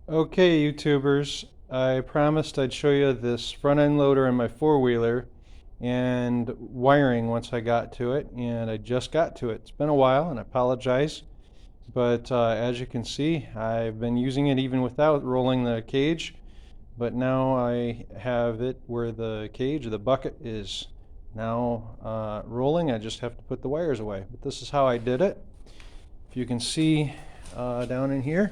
Okay, YouTubers, I promised I'd show you this front end loader in my four-wheeler and wiring once I got to it, and I just got to it. It's been a while, and I apologize, but as you can see, I've been using it even without rolling the cage, but now I have it where the cage, the bucket, is now rolling. I just have to put the wires away, but this is how I did it. If you can see down in here,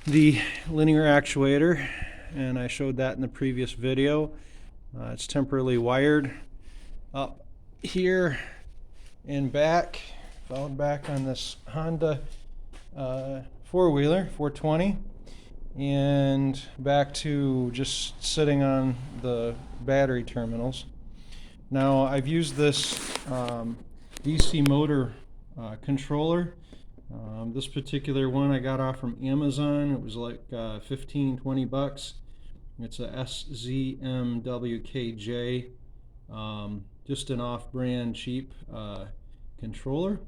the linear actuator, and I showed that in the previous video. It's temporarily wired up here and back, followed back on this Honda four-wheeler 420, and back to just sitting on the battery terminals. Now I've used this DC motor controller. This particular one I got off from Amazon. It was like 15-20 bucks. It's a SZMWKJ, just an off-brand cheap controller.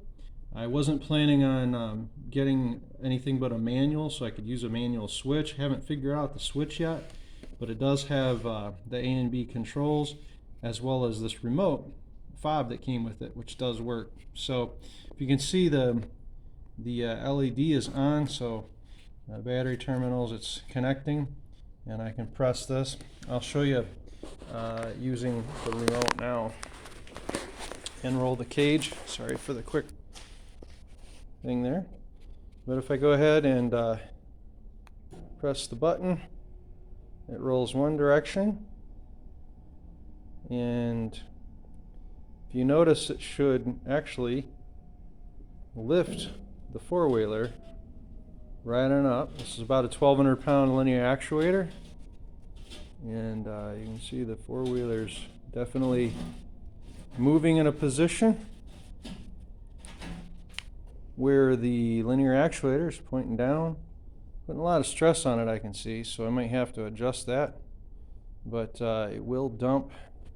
I wasn't planning on getting anything but a manual, so I could use a manual switch. Haven't figured out the switch yet, but it does have the A and B controls, as well as this remote fob that came with it, which does work. So if you can see, the LED is on, so battery terminals, it's connecting, and I can press this. I'll show you using the remote now and roll the cage. Sorry for the quick thing there, but if I go ahead and press the button, it rolls one direction, and if you notice, it should actually lift the four-wheeler right on up. This is about a 1,200-pound linear actuator, and you can see the four-wheeler's definitely moving in a position where the linear actuator is pointing down, putting a lot of stress on it, I can see, so I might have to adjust that, but it will dump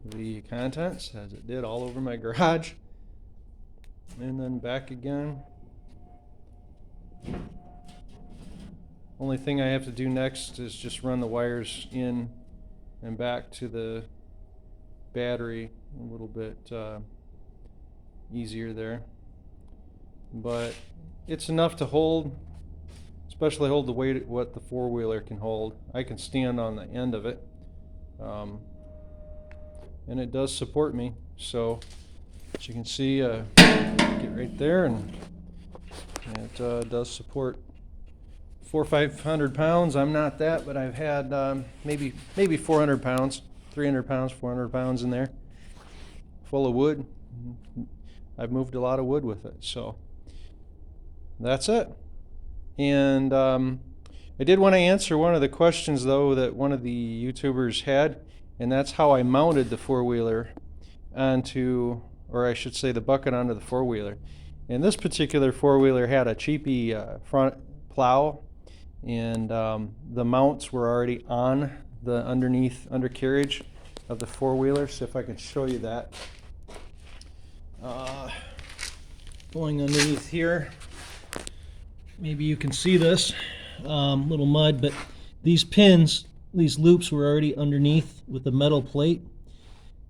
the contents, as it did all over my garage, and then back again. Only thing I have to do next is just run the wires in and back to the battery. A little bit easier there, but it's enough to hold, especially hold the weight what the four-wheeler can hold. I can stand on the end of it, and it does support me. So as you can see, get right there, and it does support 400 or 500 pounds. I'm not that, but I've had maybe 400 pounds, 300 pounds, 400 pounds in there, full of wood. I've moved a lot of wood with it, so that's it. And I did want to answer one of the questions, though, that one of the YouTubers had, and that's how I mounted the four-wheeler onto, or I should say the bucket onto the four-wheeler. And this particular four-wheeler had a cheapy front plow, and the mounts were already on the undercarriage of the four-wheeler. So if I can show you that. Going underneath here, maybe you can see this little mud, but these pins, these loops were already underneath with a metal plate,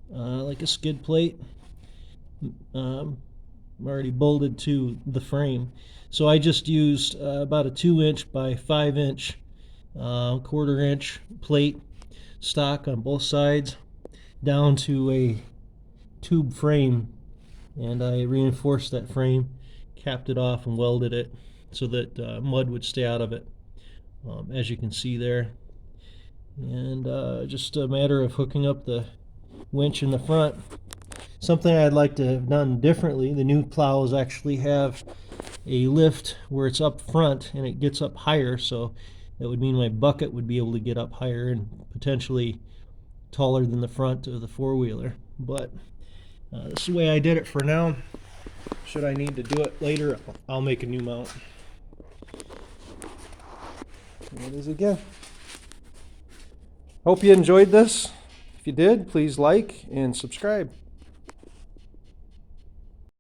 like a skid plate. Already bolted to the frame, so I just used about a 2-inch by 5-inch, 1/4-inch plate stock on both sides down to a tube frame, and I reinforced that frame, capped it off, and welded it so that mud would stay out of it, as you can see there. And just a matter of hooking up the winch in the front. Something I'd like to have done differently, the new plows actually have a lift where it's up front and it gets up higher, so that would mean my bucket would be able to get up higher and potentially taller than the front of the four-wheeler. But this is the way I did it for now. Should I need to do it later, I'll make a new mount. There it is again. Hope you enjoyed this. If you did, please like and subscribe.